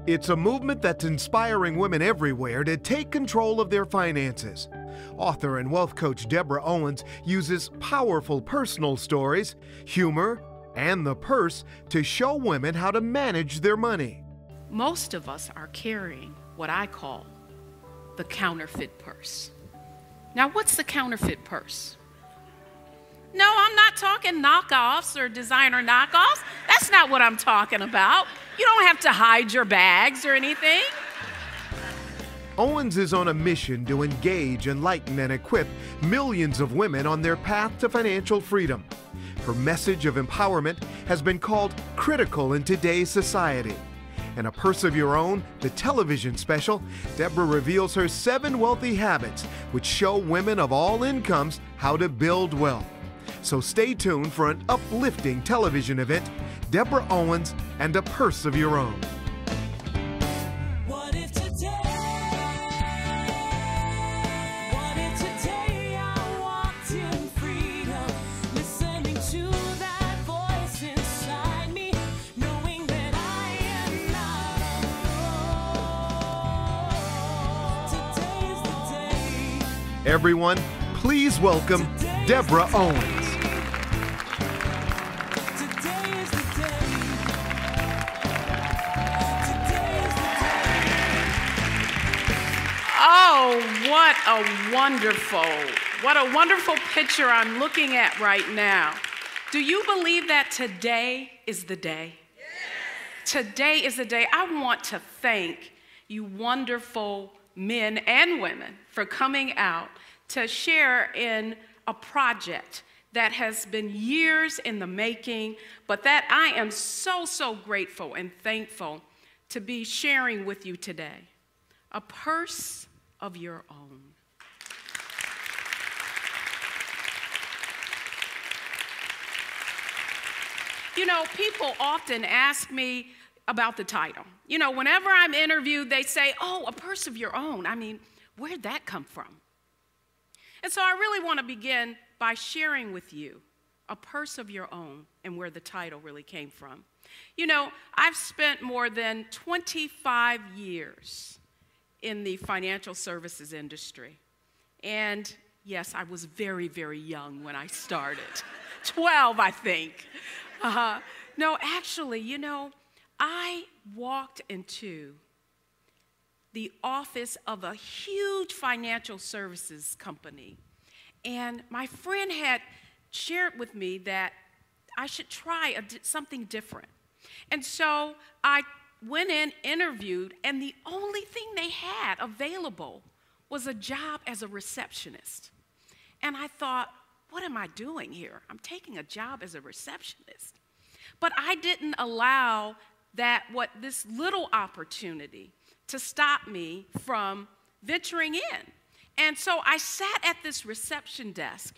It's a movement that's inspiring women everywhere to take control of their finances. Author and wealth coach Deborah Owens uses powerful personal stories, humor, and the purse to show women how to manage their money. Most of us are carrying what I call the counterfeit purse. Now, what's the counterfeit purse? No, I'm not talking knockoffs or designer knockoffs. That's not what I'm talking about. You don't have to hide your bags or anything. Owens is on a mission to engage, enlighten, and equip millions of women on their path to financial freedom. Her message of empowerment has been called critical in today's society. In A Purse of Your Own, the television special, Deborah reveals her 7 wealthy habits which show women of all incomes how to build wealth. So stay tuned for an uplifting television event, Deborah Owens and A Purse of Your Own. Everyone, please welcome Deborah Owens. Oh, what a wonderful picture I'm looking at right now. Do you believe that today is the day? Yes. Today is the day. I want to thank you wonderful men and women for coming out to share in a project that has been years in the making, but that I am so grateful and thankful to be sharing with you today. A purse of your own. You know, people often ask me about the title. You know, whenever I'm interviewed, they say, oh, a purse of your own. I mean, where'd that come from? And so I really want to begin by sharing with you a purse of your own and where the title really came from. You know, I've spent more than 25 years in the financial services industry. And yes, I was very young when I started. 12, I think. No, actually, you know, I walked into the office of a huge financial services company, and my friend had shared with me that I should try something different. And so I went in, interviewed, and the only thing they had available was a job as a receptionist. And I thought, what am I doing here? I'm taking a job as a receptionist. But I didn't allow this little opportunity to stop me from venturing in. And so I sat at this reception desk,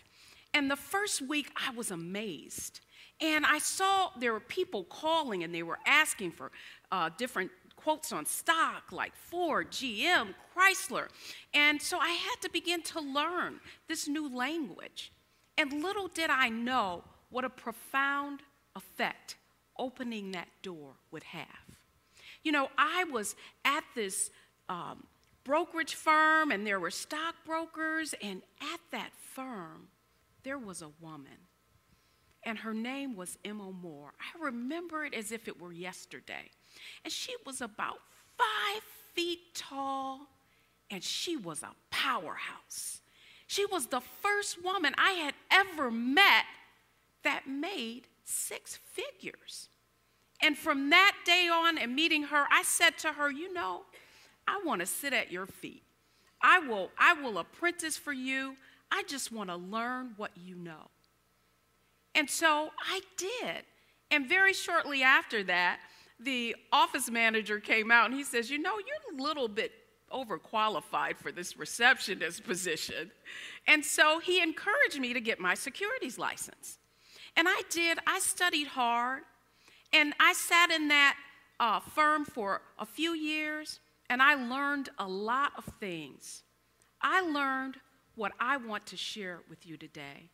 and the first week I was amazed. And I saw there were people calling, and they were asking for different quotes on stock like Ford, GM, Chrysler. And so I had to begin to learn this new language. And little did I know what a profound effect opening that door would have. You know, I was at this brokerage firm, and there were stockbrokers, and at that firm, there was a woman, and her name was Emma Moore. I remember it as if it were yesterday. And she was about 5 feet tall, and she was a powerhouse. She was the first woman I had ever met that made 6 figures. And from that day on and meeting her, I said to her, you know, I want to sit at your feet. I will apprentice for you. I just want to learn what you know. And so I did. And very shortly after that, the office manager came out and he says, you know, you're a little bit overqualified for this receptionist position. And so he encouraged me to get my securities license. And I did. I studied hard. And I sat in that firm for a few years, and I learned a lot of things. I learned what I want to share with you today,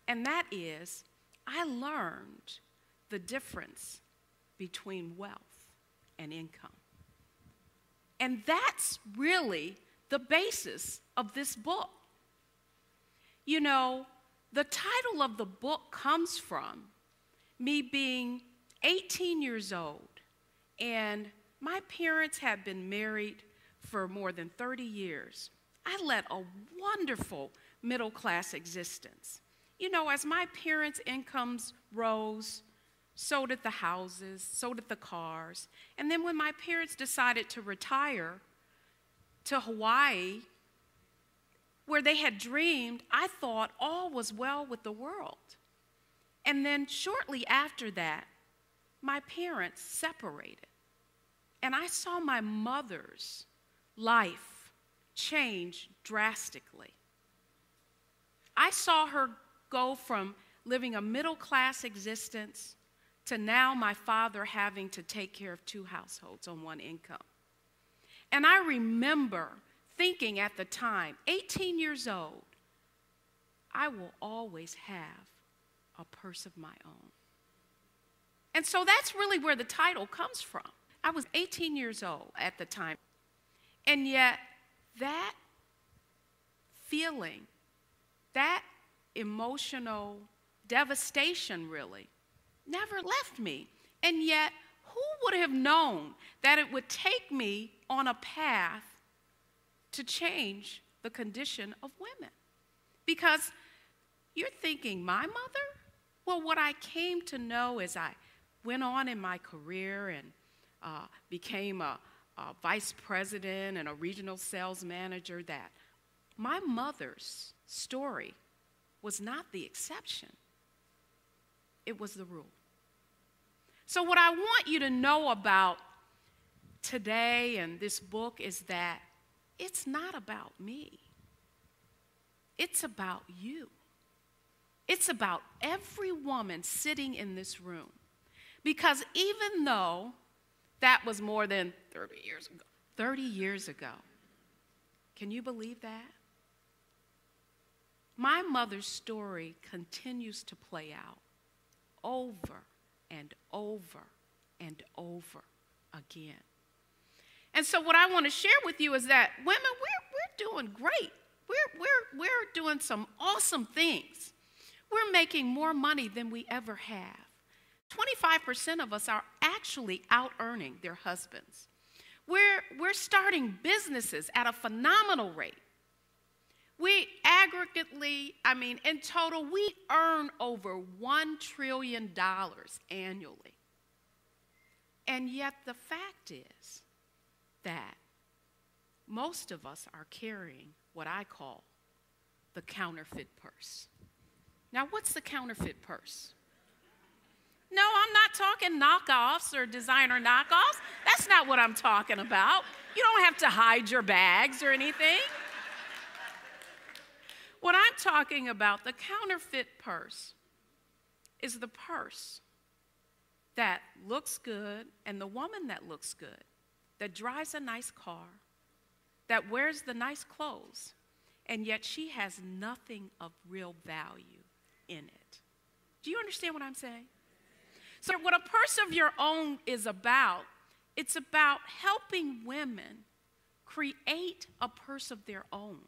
and that is I learned the difference between wealth and income. And that's really the basis of this book. You know, the title of the book comes from me being 18 years old, and my parents had been married for more than 30 years. I led a wonderful middle-class existence. You know, as my parents' incomes rose, so did the houses, so did the cars. And then when my parents decided to retire to Hawaii, where they had dreamed, I thought all was well with the world. And then shortly after that, my parents separated. And I saw my mother's life change drastically. I saw her go from living a middle-class existence to now my father having to take care of 2 households on 1 income. And I remember thinking at the time, 18 years old, I will always have a purse of my own. And so that's really where the title comes from. I was 18 years old at the time. And yet that feeling, that emotional devastation really, never left me. And yet, who would have known that it would take me on a path to change the condition of women? Because you're thinking, my mother? Well, what I came to know as I went on in my career and became a vice president and a regional sales manager, that my mother's story was not the exception. It was the rule. So what I want you to know about today and this book is that it's not about me. It's about you. It's about every woman sitting in this room. Because even though that was more than 30 years ago, can you believe that? My mother's story continues to play out over and over and over again. And so what I want to share with you is that women, we're doing great. We're doing some awesome things. We're making more money than we ever have. 25% of us are actually out-earning their husbands. We're starting businesses at a phenomenal rate. We aggregately, in total, we earn over $1 trillion annually. And yet the fact is that most of us are carrying what I call the counterfeit purse. Now, what's the counterfeit purse? No, I'm not talking knockoffs or designer knockoffs. That's not what I'm talking about. You don't have to hide your bags or anything. What I'm talking about, the counterfeit purse, is the purse that looks good, and the woman that looks good, that drives a nice car, that wears the nice clothes, and yet she has nothing of real value in it. Do you understand what I'm saying? So what a purse of your own is about, it's about helping women create a purse of their own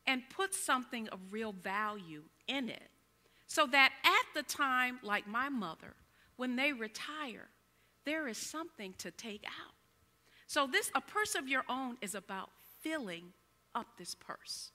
and put something of real value in it, so that at the time, like my mother, when they retire, there is something to take out. So a purse of your own is about filling up this purse.